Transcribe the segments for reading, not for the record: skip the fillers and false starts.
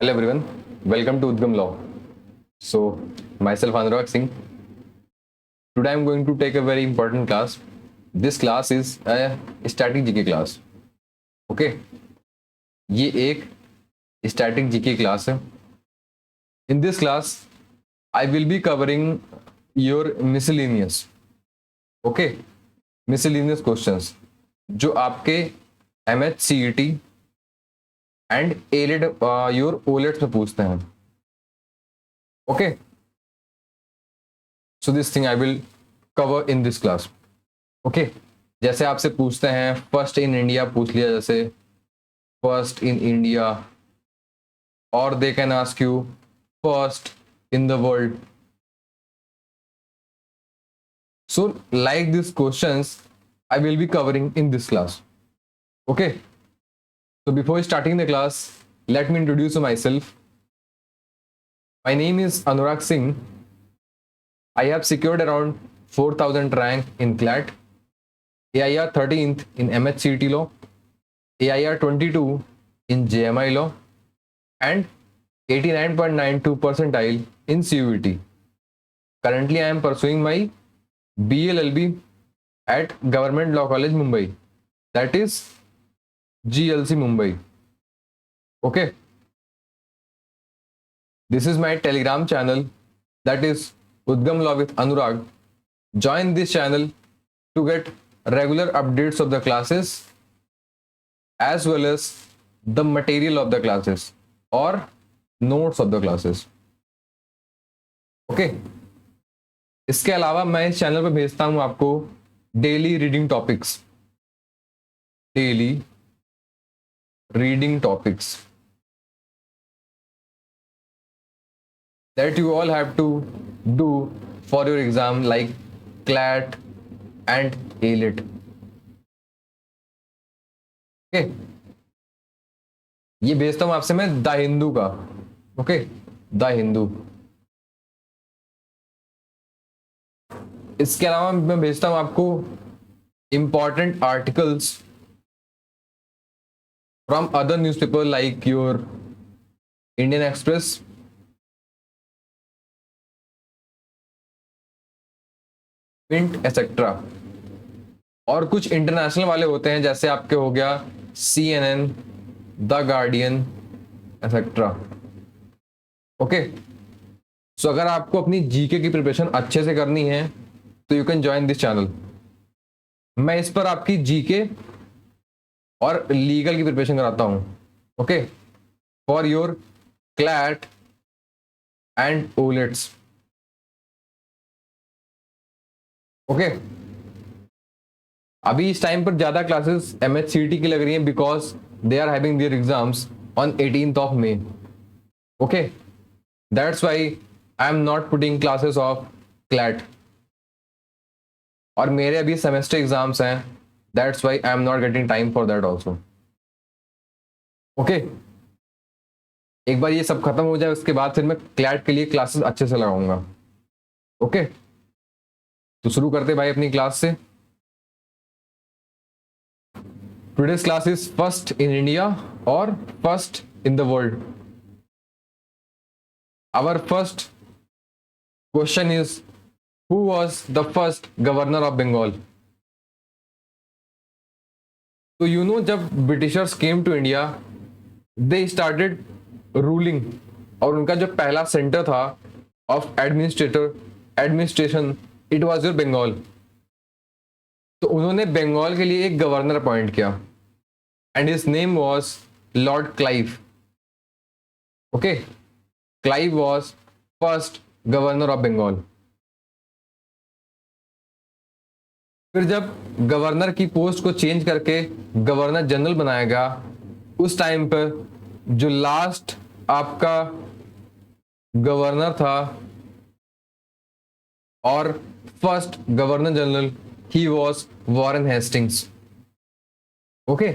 Hello everyone, welcome to Udgam Law. So, myself Anurag Singh. Today I am going to take a very important class. This class is a static GK class. Okay, ये एक static GK class है. In this class, I will be covering your miscellaneous. Okay, miscellaneous questions जो आपके MHCET and AILET your ओलेट्स में पूछते हैं. Okay, so this thing I will cover in this class. Okay, जैसे आपसे पूछते हैं फर्स्ट इन इंडिया पूछ लिया, जैसे फर्स्ट इन इंडिया, और they can ask you first in the world. So like this questions I will be covering in this class. Okay, so before starting the class, let me introduce myself. My name is Anurag Singh. I have secured around 4,000 rank in CLAT, AIR 13th in MHCET law, AIR 22 in JMI law, and 89.92 percentile in CUET. Currently, I am pursuing my BLLB at Government Law College, Mumbai. That is GLC Mumbai. Okay, this is my Telegram channel, that is Udgam Law with Anurag. Join this channel to get regular updates of the classes as well as the material of the classes or notes of the classes. Okay, इसके अलावा मैं इस channel पर भेजता हूं आपको daily reading topics, daily reading topics that you all have to do for your exam like CLAT and ALET. Okay, ये भेजता हूं आपसे मैं द हिंदू का. Okay, the Hindu. इसके अलावा मैं भेजता हूं आपको important articles from other newspaper like your Indian Express, Mint, etc. और कुछ इंटरनेशनल वाले होते हैं, जैसे आपके हो गया CNN, the Guardian, etc. Okay, so अगर आपको अपनी जीके की प्रिपरेशन अच्छे से करनी है तो you can join this channel. मैं इस पर आपकी जीके और लीगल की प्रिपरेशन कराता हूं. Okay, for your CLAT and AILETs. Okay, अभी इस टाइम पर ज्यादा क्लासेस MHCET की लग रही हैं because they are having their exams on 18th of May. Okay, that's why I am not putting classes of CLAT. और मेरे अभी सेमेस्टर एग्जाम्स हैं, that's why I am not getting time for that also. Okay, एक बार ये सब खत्म हो जाए उसके बाद फिर मैं क्लैट के लिए क्लासेस अच्छे से लगाऊंगा. ओके, तो शुरू करते भाई अपनी क्लास से. Today's class is first in India और first in the world. Our first question is who was the first governor of Bengal. तो यू नो, जब Britishers came to India they started ruling, और उनका जो पहला सेंटर था of administration it was your Bengal. तो उन्होंने बंगाल के लिए एक गवर्नर अपॉइंट किया and his name was Lord Clive. Okay, Clive was first governor of Bengal. फिर जब गवर्नर की पोस्ट को चेंज करके गवर्नर जनरल बनाया गया, उस टाइम पर जो लास्ट आपका गवर्नर था और first governor general, he was Warren Hastings. Okay,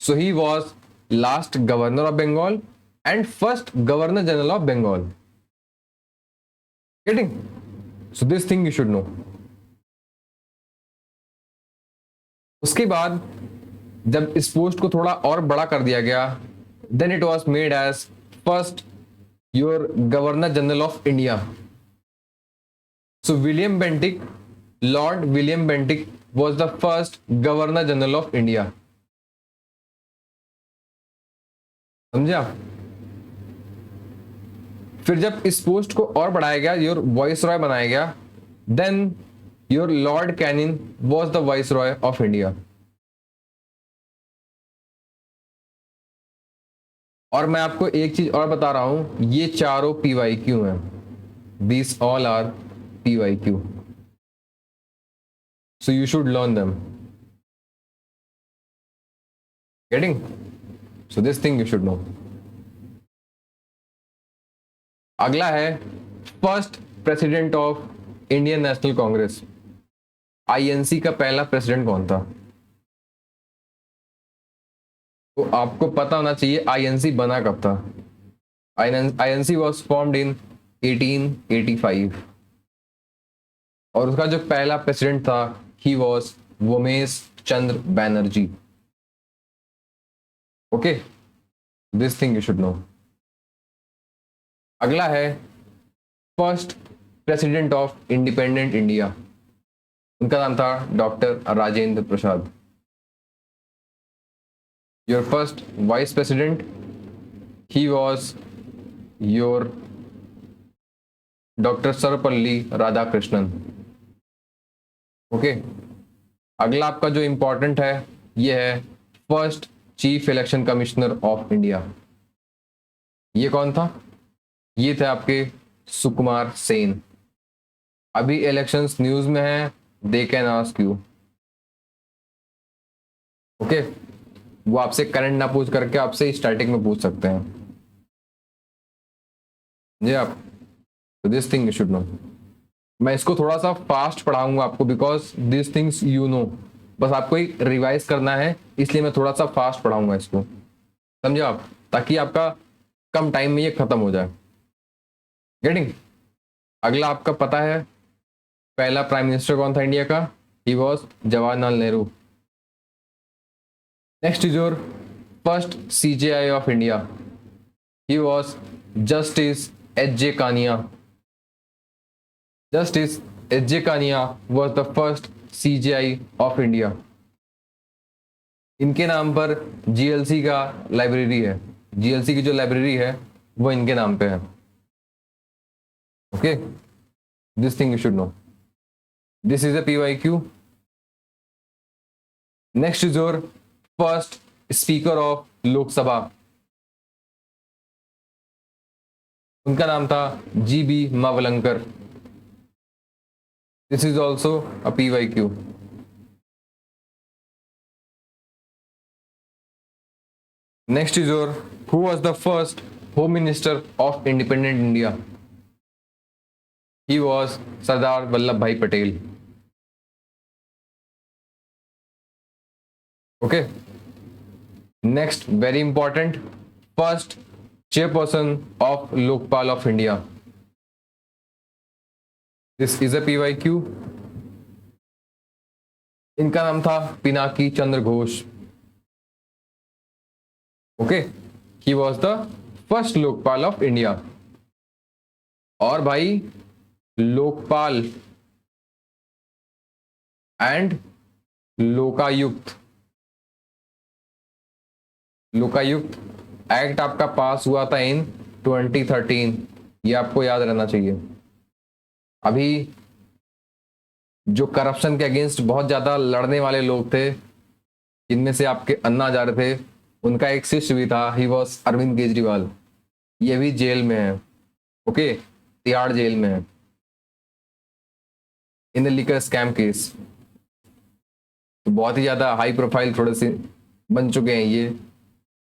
so he was last governor of Bengal and first governor general of Bengal. Getting? So this thing you should know. उसके बाद जब इस पोस्ट को थोड़ा और बड़ा कर दिया गया, then it was made as first your Governor General of India? So William Bentinck, Lord William Bentinck was the first Governor General of India. समझे आप? फिर जब इस पोस्ट को और बढ़ाया गया, योर वाइस रॉय बनाया गया, then your Lord Canning was the viceroy of India. और मैं आपको एक चीज और बता रहा हूं, ये चारों PYQ हैं. These all are PYQ. So you should learn them. Getting? So this thing you should know. अगला है first president of Indian national Congress. INC का पहला प्रेसिडेंट कौन था? तो आपको पता होना चाहिए INC बना कब था. INC वॉज फॉर्म्ड इन 1885 और उसका जो पहला प्रेसिडेंट था he was Womesh Chandra Banerjee. Okay, this thing you should know. अगला है first president of independent India. उनका नाम था doctor Rajendra Prasad. Your first vice president he was your doctor Sarvepalli Radhakrishnan. Okay, अगला आपका जो इंपॉर्टेंट है ये है first chief election commissioner of India. ये कौन था? ये थे आपके सुकुमार सेन. अभी इलेक्शंस न्यूज में है, they can ask you. Okay, वो आपसे करंट ना पूछ करके आपसे स्टैटिक में पूछ सकते हैं जी आप. तो this thing you should know. मैं इसको थोड़ा सा फास्ट पढ़ाऊंगा आपको because this things you know. बस आपको एक रिवाइज करना है, इसलिए मैं थोड़ा सा फास्ट पढ़ाऊंगा इसको. समझे आप? ताकि आपका कम टाइम में ये खत्म हो जाए. गेटिंग? अगला आपका पता है पहला प्राइम मिनिस्टर कौन था इंडिया का? He was Jawaharlal Nehru. Next is your first CJI of India. He was justice H.J. Kania. Justice H.J. Kania was the first CJI of India. इनके नाम पर GLC का लाइब्रेरी है. GLC की जो लाइब्रेरी है वो इनके नाम पे है. Okay, this thing you should no. This is a PYQ. Next is your first speaker of Lok Sabha. उनका नाम था GB Mavalankar. This is also a PYQ. Next is your who was the first home minister of independent India? He was Sardar Vallabhbhai Patel. Okay. Next, very important, first chairperson of Lokpal of India. This is a PYQ. इनका नाम था Pinaki Chandra Ghosh. Okay. He was the first Lokpal of India. और भाई Lokpal and Lokayukta. Lokayukta act आपका पास हुआ था इन 2013. ये आपको याद रहना चाहिए. अभी जो करप्शन के अगेंस्ट बहुत ज्यादा लड़ने वाले लोग थे, जिनमें से आपके अन्ना हजारे थे, उनका एक शिष्य भी था. He was Arvind Kejriwal. ये भी जेल में है. ओके, तिहाड़ जेल में है in the liquor scam case. तो बहुत ही ज्यादा हाई प्रोफाइल थोड़े से बन चुके हैं ये.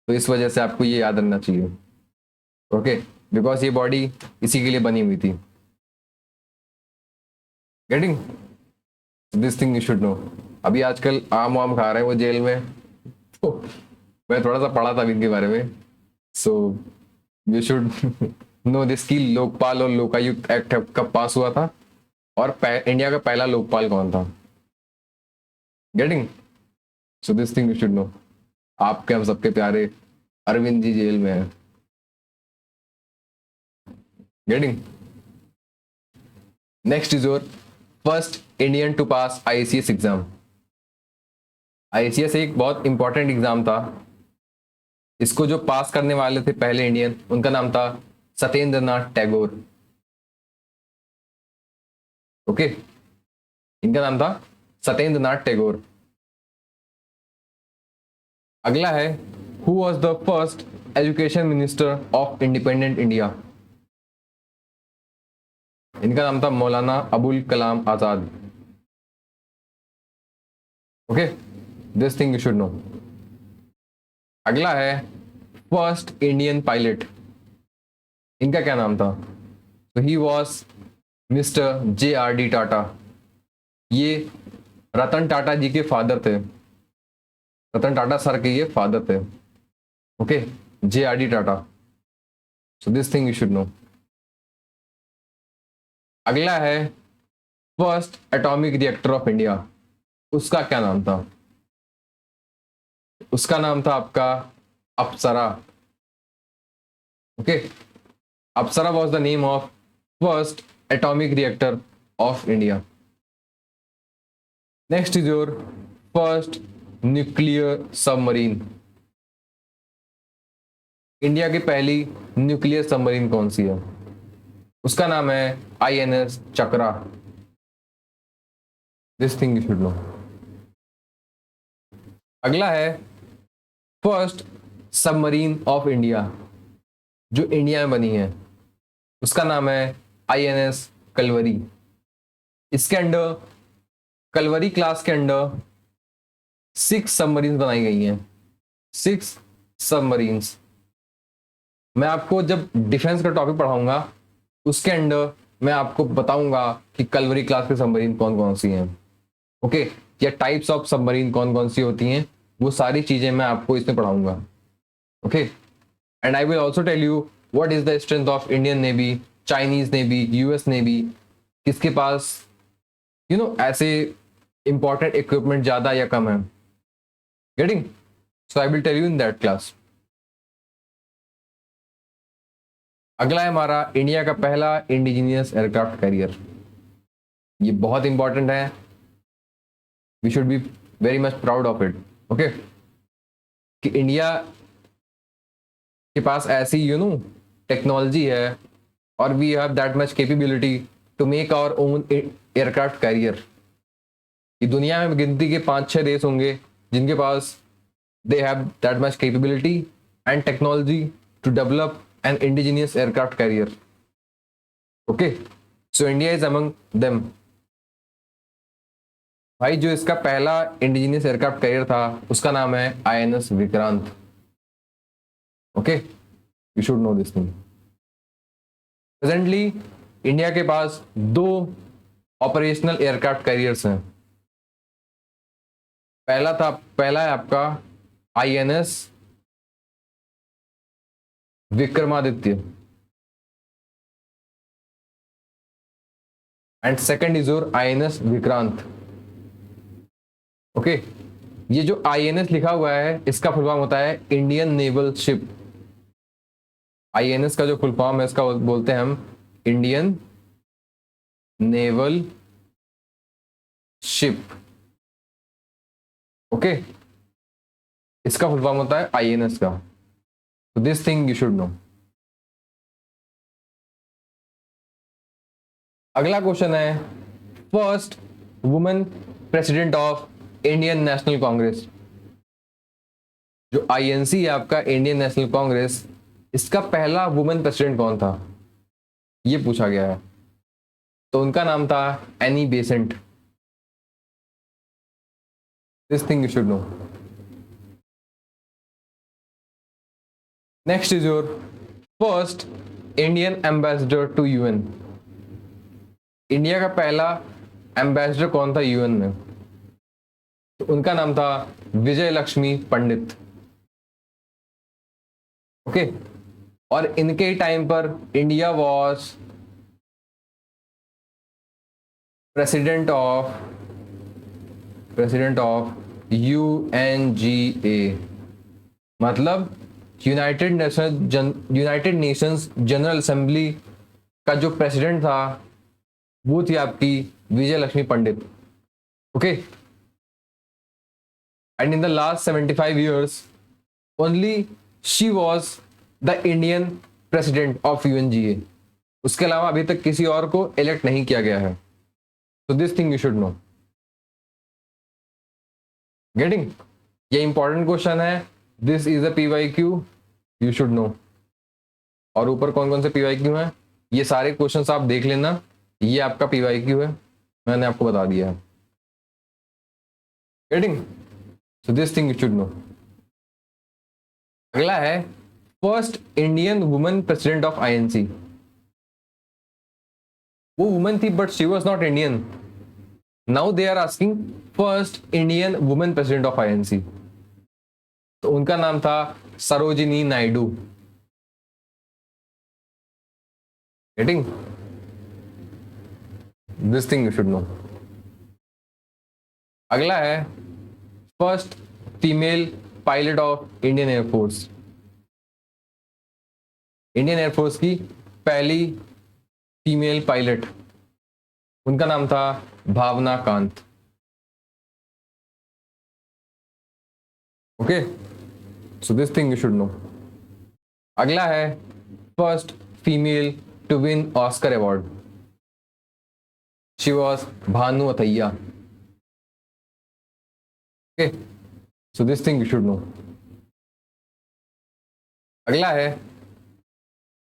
तो इस वजह से आपको ये याद रखना चाहिए. ओके, बिकॉज ये बॉडी इसी के लिए बनी हुई थी. Getting? This thing you should no. अभी आजकल आम वाम खा रहे हैं वो जेल में. तो मैं थोड़ा सा पढ़ा था अभी इनके बारे में. So you should no this की लोकपाल और लोकायुक्त एक्ट कब पास हुआ था और इंडिया का पहला लोकपाल कौन था. Getting? So this thing you should no. आपके हम सबके प्यारे अरविंद जी जेल में है. Getting? Next is your first Indian to pass ICS exam. ICS एक बहुत इंपॉर्टेंट एग्जाम था. इसको जो पास करने वाले थे पहले इंडियन, उनका नाम था सत्येंद्र नाथ टैगोर. ओके, इनका नाम था सत्येंद्र नाथ टैगोर. अगला है, who was the first education minister of independent India. इनका नाम था Maulana Abul Kalam Azad. Okay, this thing you should know. अगला है, फर्स्ट इंडियन पायलट. इनका क्या नाम था? तो he was mister JRD Tata. ये रतन टाटा जी के फादर थे. रतन टाटा सर के ये फादर थे. Okay, JRD Tata. So this thing you should know. अगला है, first atomic reactor of India. उसका क्या नाम था? उसका नाम था आपका Apsara. Okay, Apsara was the name of first atomic reactor of India. Next is your first nuclear submarine. India की पहली न्यूक्लियर सबमरीन कौन सी है? उसका नाम है INS chakra. This thing you should know. अगला है, फर्स्ट सबमरीन ऑफ इंडिया जो इंडिया में बनी है. उसका नाम है INS कलवरी. इसके अंडर, कलवरी क्लास के अंडर 6 सबमरीन्स बनाई गई हैं. 6 सबमरीन्स. मैं आपको जब डिफेंस का टॉपिक पढ़ाऊंगा उसके अंडर मैं आपको बताऊंगा कि कलवरी क्लास के सबमरीन कौन कौन सी हैं. ओके, या टाइप्स ऑफ सबमरीन कौन कौन सी होती हैं, वो सारी चीजें मैं आपको इसमें पढ़ाऊंगा. Okay, and I will also tell you what is the strength of Indian navy, Chinese navy, US navy, किसके पास ऐसे इंपॉर्टेंट इक्विपमेंट ज्यादा या कम है. Getting? So I will tell you in that class. अगला है हमारा इंडिया का पहला इंडिजिनियस एयरक्राफ्ट कैरियर. ये बहुत इंपॉर्टेंट है. We should be very much proud of it. Okay, कि इंडिया के पास ऐसी टेक्नोलॉजी है और we have that much capability to make our own aircraft carrier. ये दुनिया में गिनती के 5-6 देश होंगे जिनके पास they have that much capability and technology to develop an indigenous aircraft carrier. Okay, so India is among them. भाई, जो इसका पहला इंडिजिनियस एयरक्राफ्ट कैरियर था उसका नाम है INS Vikrant. Okay, you should no this thing. Presently India के पास 2 operational aircraft carriers हैं. पहला है आपका INS Vikramaditya and second is your INS Vikrant. Okay, ये जो INS लिखा हुआ है इसका फुल फॉर्म होता है इंडियन नेवल शिप. INS का जो फुल फॉर्म है इसका बोलते हैं हम इंडियन नेवल शिप. ओके, इसका फुल फॉर्म होता है INS का. So this thing you should know. अगला क्वेश्चन है, first women president of Indian national Congress. जो INC है आपका इंडियन नेशनल कांग्रेस, इसका पहला वुमेन प्रेसिडेंट कौन था, ये पूछा गया है. तो उनका नाम था Annie Besant. This thing you should know. Next is your first Indian ambassador to UN. India का पहला एम्बेसडर कौन था UN में? तो उनका नाम था विजय लक्ष्मी पंडित. ओके, और इनके टाइम पर India was president of UNGA, मतलब यूनाइटेड नेशंस जनरल असेंबली का जो प्रेसिडेंट था वो थी आपकी Vijay Lakshmi Pandit. Okay, and in the last 75 years only she was the Indian president of UNGA. उसके अलावा अभी तक किसी और को इलेक्ट नहीं किया गया है. सो this thing you should no. Getting? ये इंपॉर्टेंट क्वेश्चन है. This is a PYQ, you should no. और ऊपर कौन कौन से पीवाईक्यू हैं ये सारे क्वेश्चंस आप देख लेना. ये आपका पीवाईक्यू है, मैंने आपको बता दिया है. Getting? So this thing you should know. अगला है first Indian women president of INC. वो वुमेन थी but she was not Indian. Now they are asking first Indian women president of INC. तो उनका नाम था Sarojini Naidu. Getting? This thing you should know. अगला है first female pilot of Indian air force. Indian air force की पहली फीमेल पायलट, उनका नाम था Bhawana Kanth. Okay, so this thing you should know. अगला है first female to win Oscar award. She was Bhanu Athaiya. Okay, so this thing you should know. अगला है,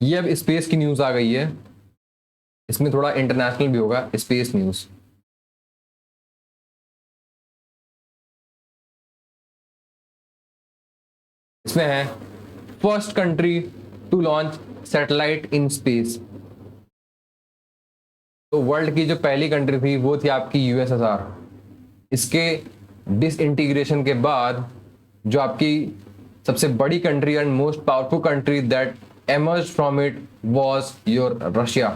ये अब स्पेस की न्यूज आ गई है, इसमें थोड़ा इंटरनेशनल भी होगा. Space news. इसमें है first country to launch satellite in space. तो वर्ल्ड की जो पहली कंट्री थी वो थी आपकी यूएसएसआर. इसके डिसइंटीग्रेशन के बाद जो आपकी सबसे बड़ी country and most powerful country that emerged from it was your Russia.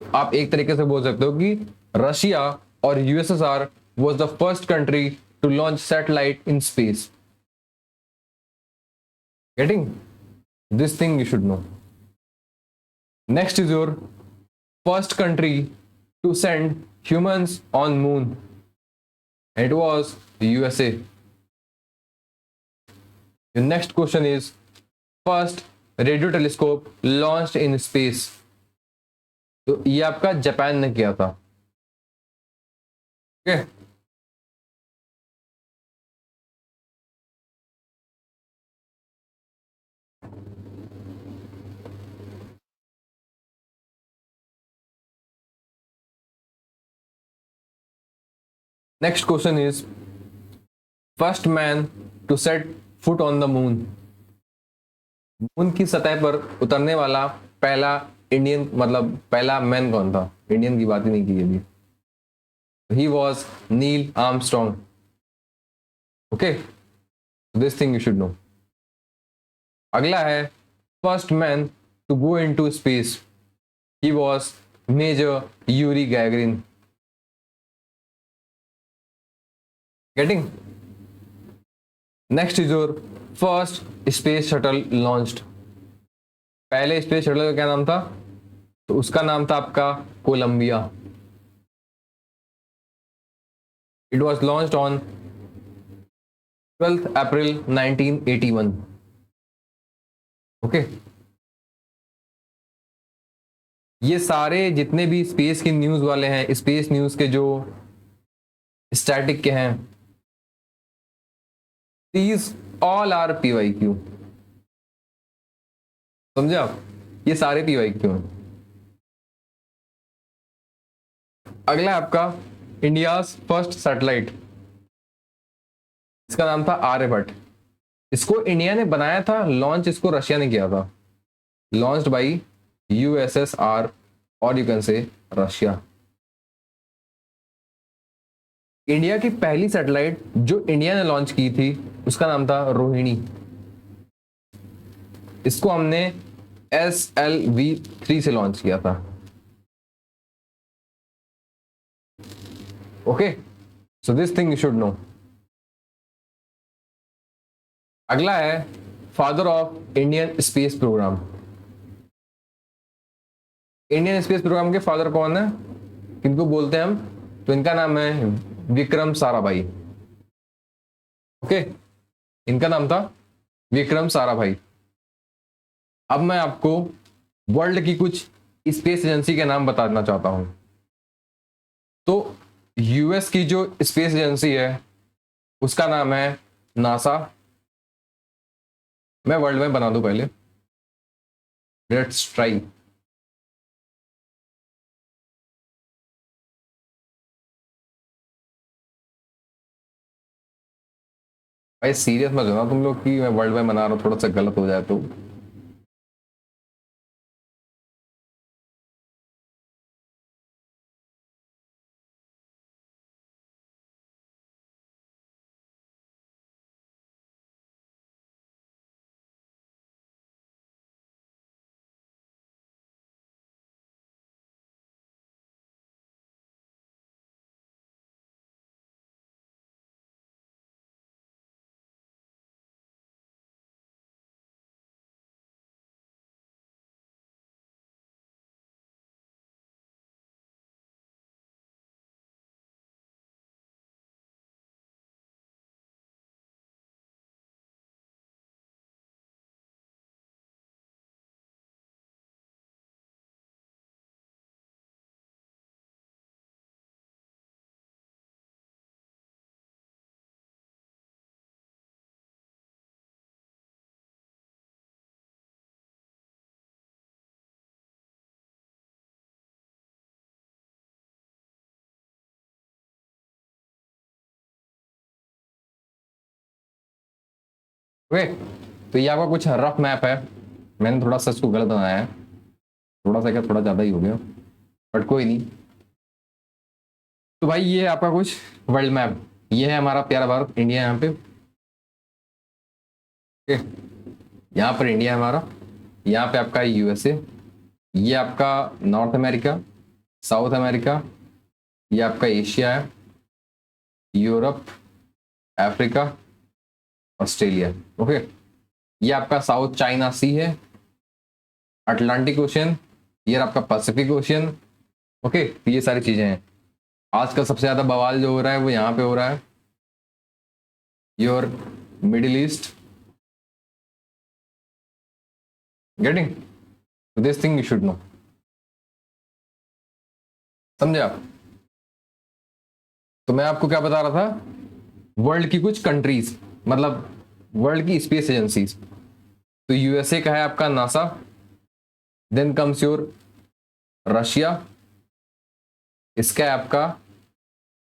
आप एक तरीके से बोल सकते हो कि रशिया और USSR was the first country to launch satellite in space. Getting? This thing you should know. Next is your first country to send humans on moon. It was USA. The next question is first radio telescope launched in space. तो ये आपका Japan ने किया था. Okay, next question is first man to set foot on the moon. Moon की सतह पर उतरने वाला पहला इंडियन, मतलब पहला मैन कौन था? इंडियन की बात ही नहीं की अभी. He was Neil Armstrong. Okay, this thing you should know. अगला है first man to go into space. He was major Yuri Gagarin. Getting? Next is your first space shuttle launched. पहले स्पेस शटल का क्या नाम था? तो उसका नाम था आपका Columbia. It was launched on 12th April 1981. Okay, ये सारे जितने भी स्पेस की न्यूज वाले हैं, स्पेस न्यूज के जो स्टैटिक के हैं, these all are PYQ. समझे आप? ये सारे PYQ हैं. अगला आपका इंडिया फर्स्ट सैटेलाइट. इसका नाम था आर्यभट्ट. इसको इंडिया ने बनाया था, लॉन्च इसको रशिया ने किया था. लॉन्च्ड बाय यूएसएसआर और you can say Russia. India की पहली सैटेलाइट जो इंडिया ने लॉन्च की थी उसका नाम था रोहिणी. इसको हमने SLV-3 से लॉन्च किया था. Okay, so this thing you should know. अगला है father of Indian space programme. Indian space programme के फादर कौन है, किनको बोलते हैं हम? तो इनका नाम है विक्रम साराभाई। ओके, इनका नाम था विक्रम साराभाई। अब मैं आपको वर्ल्ड की कुछ स्पेस एजेंसी के नाम बताना चाहता हूं। तो यूएस की जो स्पेस एजेंसी है उसका नाम है नासा। मैं वर्ल्ड में बना दूं पहले, लेट्स ट्राई। भाई सीरियस मत होना तुम लोग कि मैं वर्ल्ड में बना रहा हूँ, थोड़ा सा गलत हो जाए तो। ओके, तो ये आपका कुछ रफ मैप है। मैंने थोड़ा सा इसको गलत बनाया है, थोड़ा सा क्या, थोड़ा ज्यादा ही हो गया, बट कोई नहीं। तो भाई ये है आपका कुछ वर्ल्ड मैप। ये है हमारा प्यारा भारत, इंडिया यहाँ पे। ओके, यहाँ पर इंडिया है हमारा, यहाँ पे आपका यूएसए, ये आपका नॉर्थ अमेरिका, साउथ अमेरिका, ये आपका एशिया है, यूरोप, अफ्रीका, ऑस्ट्रेलिया। ओके, ये आपका साउथ चाइना सी है, अटलांटिक ओशन, ये आपका पैसिफिक ओशन। ओके, तो ये सारी चीजें हैं। आजकल सबसे ज्यादा बवाल जो हो रहा है वो यहाँ पे हो रहा है, your middle east. Getting this thing you should no, समझे आप? तो मैं आपको क्या बता रहा था, वर्ल्ड की कुछ कंट्रीज, मतलब वर्ल्ड की स्पेस एजेंसीज। तो यूएसए का है आपका NASA, then comes your Russia, इसका है आपका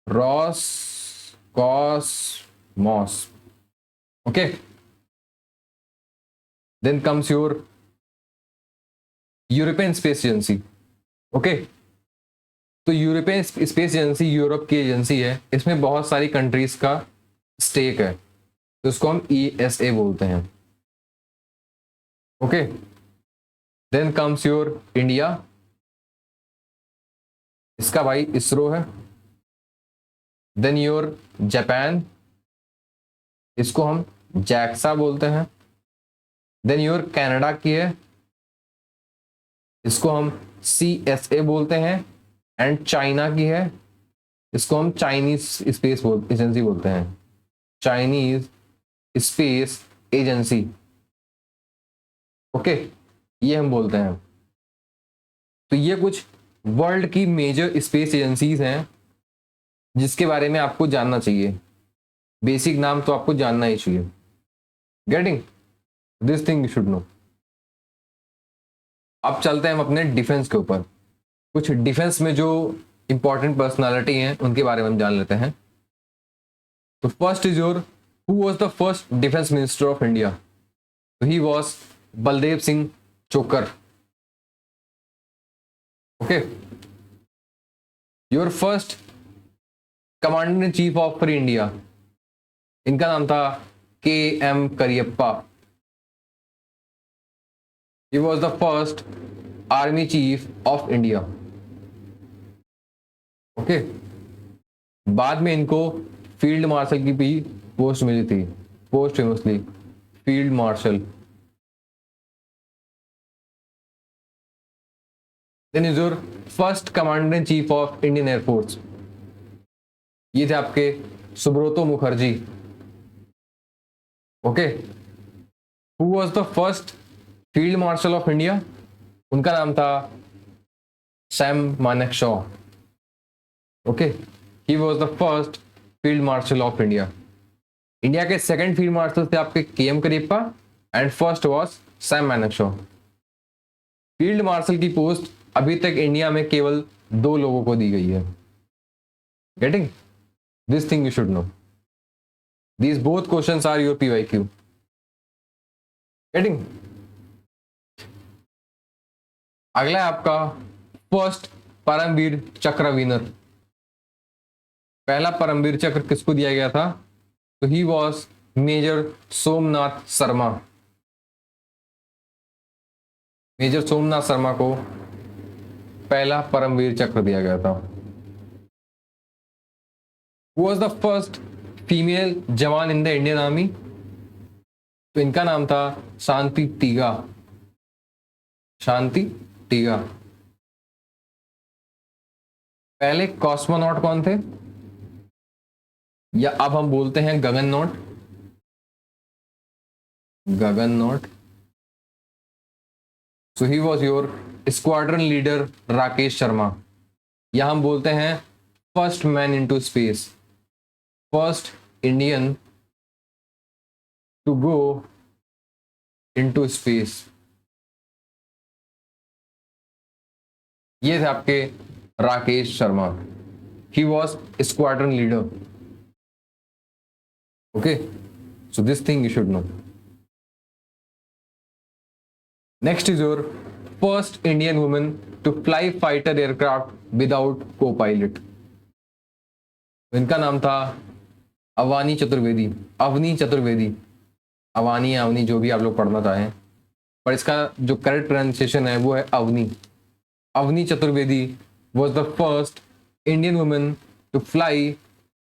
Roscosmos. Okay, then comes your European space agency. Okay, तो यूरोपियन स्पेस एजेंसी यूरोप की एजेंसी है, इसमें बहुत सारी कंट्रीज का स्टेक है, तो इसको हम ईएसए बोलते हैं। Okay, then comes your India, इसका भाई इसरो है। देन योर जापान, इसको हम जैक्सा बोलते हैं। देन योर कनाडा की है, इसको हम सीएसए बोलते हैं। एंड चाइना की है, इसको हम चाइनीज स्पेस एजेंसी बोलते हैं, चाइनीज स्पेस एजेंसी। ओके, ये हम बोलते हैं। तो ये कुछ वर्ल्ड की मेजर स्पेस एजेंसीज हैं जिसके बारे में आपको जानना चाहिए। बेसिक नाम तो आपको जानना ही चाहिए। Getting this thing you should no. अब चलते हैं हम अपने डिफेंस के ऊपर। कुछ डिफेंस में जो इंपॉर्टेंट पर्सनालिटी हैं उनके बारे में हम जान लेते हैं। तो first is your, who was the first defence minister of India? तो he was Baldev Singh Chokar. Okay, your first commander in chief of free India, इनका नाम था K M Cariappa. He was the first army chief of India. Okay, बाद में इनको field marshal की भी post मिली थी, post famously field marshal. Then is your first commander in chief of Indian air force, ये थे आपके Subroto Mukherjee. Okay, who was the first field marshal of India, उनका नाम था Sam Manekshaw. Okay, he was the first field marshal of India. India के second field marshal थे आपके KM Cariappa and first was Sam Manekshaw. Field marshal की पोस्ट अभी तक India में केवल 2 लोगों को दी गई है। Getting this thing you should know, these both questions are your PYQ। Getting, अगला है आपका फर्स्ट परमवीर चक्र विनर। पहला परमवीर चक्र किसको दिया गया था, तो ही was major Somnath Sharma. Major Somnath Sharma को पहला परमवीर चक्र दिया गया था। Who was the first female जवान इन द इंडियन आर्मी, तो इनका नाम था शांति टीगा। शांति टीगा। पहले कॉस्मोनॉट कौन थे, या अब हम बोलते हैं gaganaut. Gaganaut, so he was your squadron leader Rakesh Sharma, या हम बोलते हैं first man into space, first Indian to go into space. ये थे आपके Rakesh Sharma, he was squadron leader. Okay, so this thing you should know. Next is your first Indian women to fly fighter aircraft without copilot. इनका नाम था अवानी चतुर्वेदी, अवनी चतुर्वेदी, अवानी अवनी जो भी आप लोग पढ़ना चाहें, पर इसका जो करेक्ट प्रोनाउंसिएशन है वो है Avani. Avani Chaturvedi was the first Indian woman to fly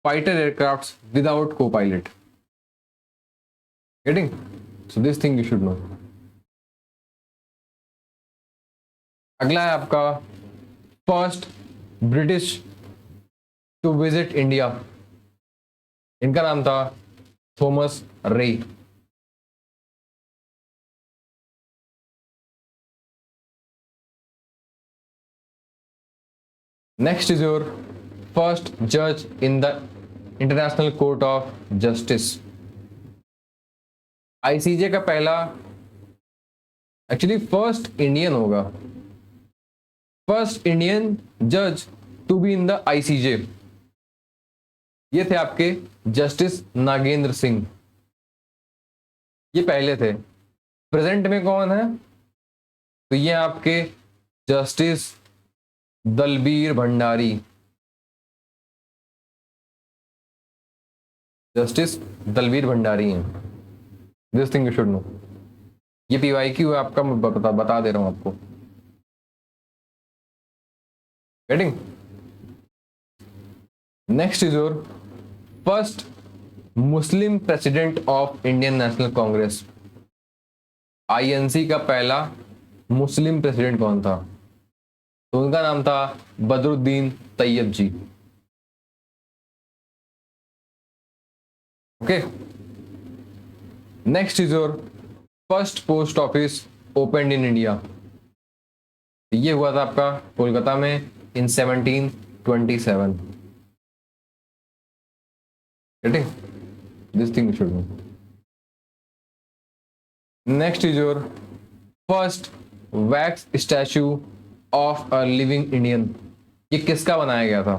fighter aircrafts without co-pilot. Getting? So this thing you should know. अगला है आपका first British to visit India. इनका नाम था थॉमस रे। नेक्स्ट इज योर फर्स्ट जज in the international court of justice. ICJ का पहला, एक्चुअली फर्स्ट इंडियन होगा, फर्स्ट इंडियन जज to be in the ICJ, ये थे आपके जस्टिस नागेंद्र सिंह। ये पहले थे। प्रेजेंट में कौन है, तो ये आपके जस्टिस दलबीर भंडारी। जस्टिस दलबीर भंडारी हैं। This thing you should no. ये PYQ है आपका, मैं बता दे रहा हूं आपको। Getting? Next is your first Muslim president of Indian national Congress. INC का पहला मुस्लिम प्रेसिडेंट कौन था, तो उनका नाम था Badruddin Tyabji. Okay, next is your first post office open in India. ये हुआ था आपका कोलकाता में in 1727। Getting? This thing you should know. Next is your first wax statue of a living Indian. ये किसका बनाया गया था,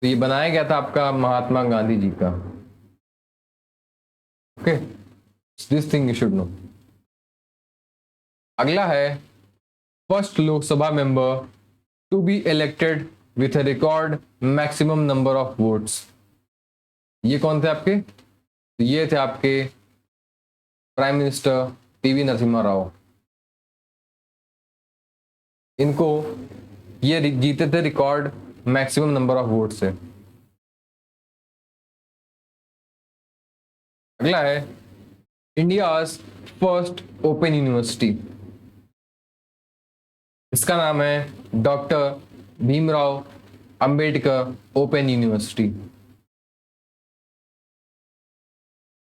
तो ये बनाया गया था आपका महात्मा गांधी जी का। Okay, this thing you should know. अगला है first Lok Sabha member to be elected with a record maximum number of votes. ये कौन थे आपके, तो ये थे आपके prime minister PV Narasimha Rao. इनको ये जीते थे record maximum number of vote से। अगला है इंडियाज फर्स्ट ओपन यूनिवर्सिटी। इसका नाम है doctor Bhimrao Ambedkar open university.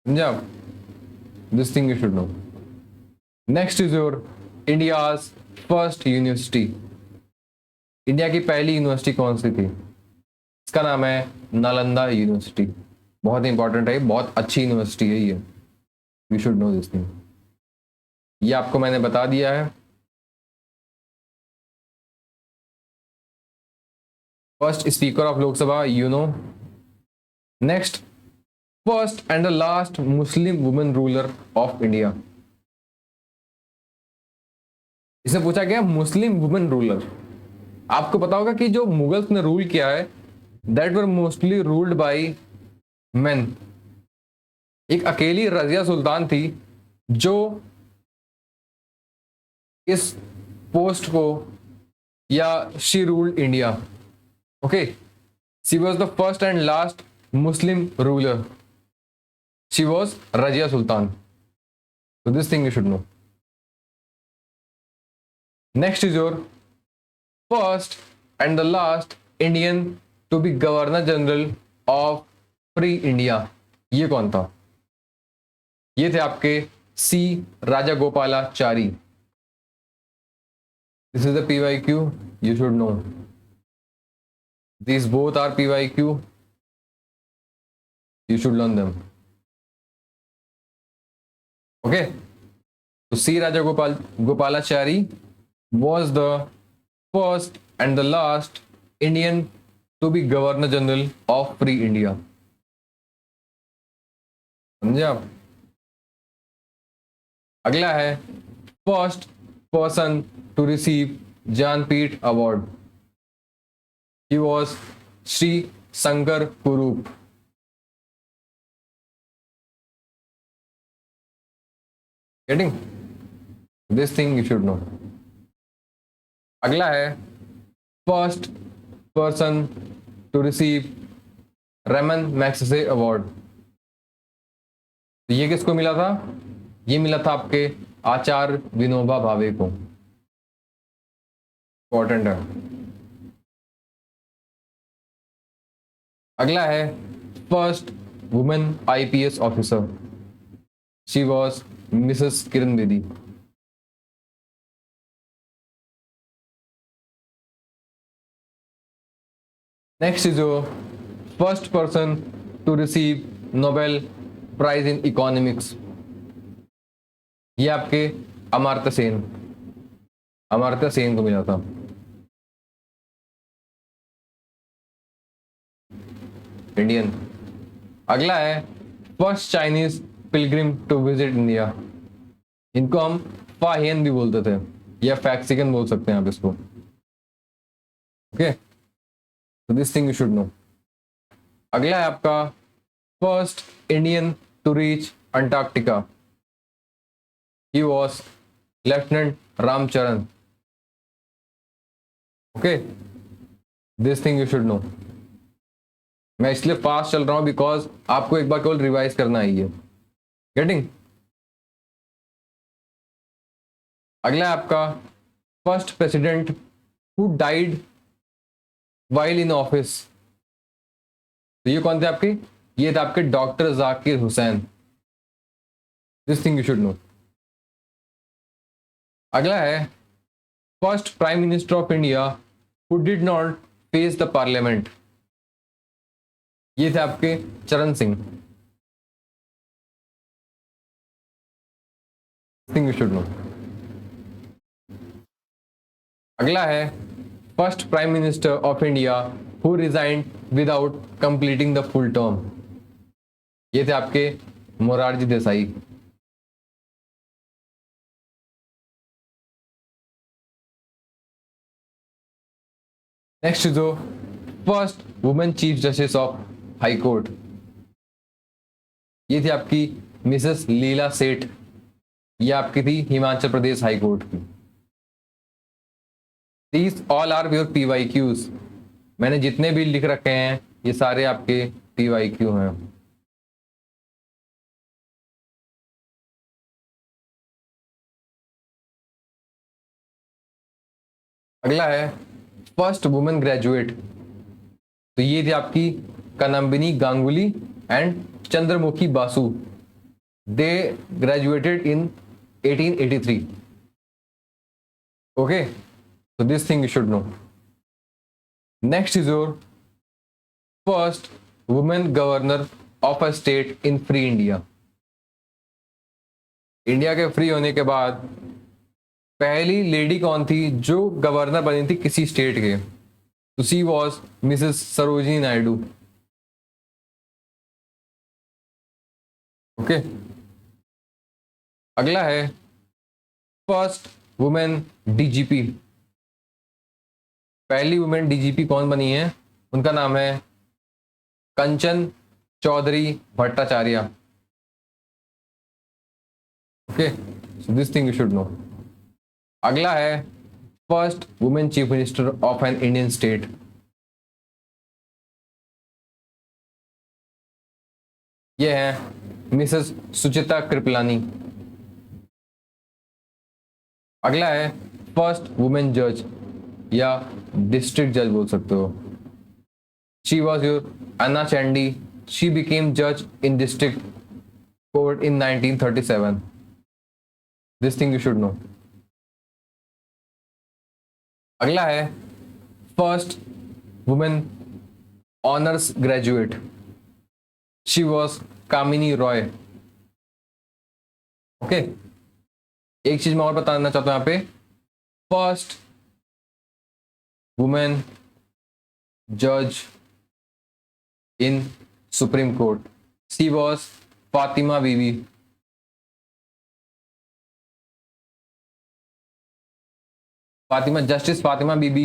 समझा? This thing you should know. Next is your India's first university. India की पहली यूनिवर्सिटी कौन सी थी? इसका नाम है नालंदा यूनिवर्सिटी। बहुत इंपॉर्टेंट है, बहुत अच्छी यूनिवर्सिटी है ये, you should no this thing. ये आपको मैंने बता दिया है। First speaker of Lok Sabha, you know. Next, first and the last Muslim women ruler of India. इसे पूछा गया मुस्लिम वुमेन रूलर। आपको पता होगा कि जो मुगल्स ने रूल किया है that were mostly ruled by main. एक अकेली रजिया सुल्तान थी जो इस पोस्ट को, या she ruled India. Okay, she was the first and last Muslim ruler. She was Razia Sultan. So this thing you should know. Next is your first and the last Indian to be Governor General of Free India. ये कौन था? ये थे आपके सी Rajagopalachari. This is the PYQ. You should know. These both are PYQ. You should learn them. Okay. So C Rajagopalachari was the first and the last Indian to be Governor General of Free India. समझे आप? अगला है first person to receive Jnanpith award. He was Shri Shankar Kurup. Getting this thing you should know. अगला है first person to receive Ramon Magsaysay award. ये किसको मिला था? ये मिला था आपके आचार्य विनोबा भावे को। इंपॉर्टेंट है। अगला है first women IPS officer. She was Mrs Kiran Bedi. Next is your first person to receive Nobel prize in economics. ये आपके अमर्त्य सेन, अमर्त्य सेन को मिला था। इंडियन। अगला है first Chinese pilgrim to visit India. इनको हम फाहियन भी बोलते थे, या फैक्सिकन बोल सकते हैं आप इसको। ओके, तो this thing you should know. अगला है आपका first Indian to reach Antarctica. He was lieutenant Ramcharan. Okay, this thing you should know. मैं इसलिए फास्ट चल रहा हूं बिकॉज आपको एक बार केवल रिवाइज करना ही है। गेटिंग? अगला है आपका first president who died while in office. तो ये कौन थे आपके? ये थे आपके doctor Zakir Hussain. This thing you should know. अगला है first prime minister of India who did not face the parliament. ये थे आपके Charan Singh. Thing you should know. अगला है first prime minister of India who resigned without completing the full term. ये थे आपके मोरारजी देसाई। नेक्स्ट जो first women chief justice of high court, ये थी आपकी मिसेस लीला सेठ। ये आपकी थी हिमाचल प्रदेश हाई कोर्ट की। These all are your PYQs। मैंने जितने भी लिख रखे हैं ये सारे आपके PYQ हैं। अगला है फर्स्ट वुमेन ग्रेजुएट। तो ये थी आपकी Kadambini Ganguly and Chandramukhi Basu. They graduated in 1883। Okay, so this thing you should know. Next is your first woman governor of a state in free India. India के फ्री होने के बाद पहली लेडी कौन थी जो गवर्नर बनी थी किसी स्टेट के? तो she was Mrs Sarojini Naidu. Okay, अगला है फर्स्ट वुमेन डीजीपी। पहली वुमेन डीजीपी कौन बनी है? उनका नाम है Kanchan Chaudhary Bhattacharya. Okay, so this thing you should know. अगला है first women chief minister of an Indian state. ये है मिसेस सुचिता कृपलानी। अगला है फर्स्ट वुमेन जज या डिस्ट्रिक्ट जज बोल सकते हो। She was your Anna Chandy. She became जज in district court in 1937। This thing you should know. अगला है first women honours graduate. She was Kamini Roy. Okay, एक चीज मैं और बताना चाहता हूं यहाँ पे, फर्स्ट वुमेन जज in supreme court, she was Fatima Bibi. Justice Fatima Bibi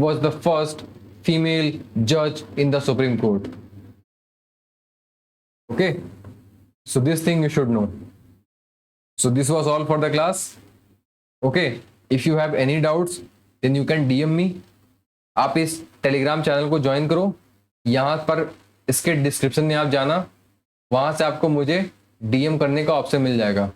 was the first female judge in the Supreme Court. Okay, so this thing you should know. So this was all for the class. Okay, if you have any doubts then you can DM me. आप इस Telegram channel को join करो, यहाँ पर इसके description में आप जाना, वहाँ से आपको मुझे DM करने का ऑप्शन मिल जाएगा.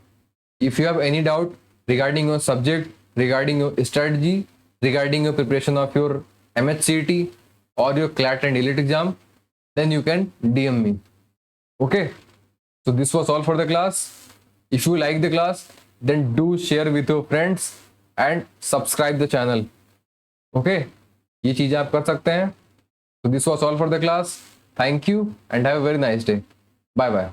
If you have any doubt regarding your subject, regarding your strategy, regarding your preparation of your MHCT or your CLAT and ELIT exam, then you can DM me. Okay, so this was all for the class. If you like the class, then do share with your friends and subscribe the channel. Okay, ये चीजें आप कर सकते हैं. So this was all for the class. Thank you and have a very nice day. Bye bye.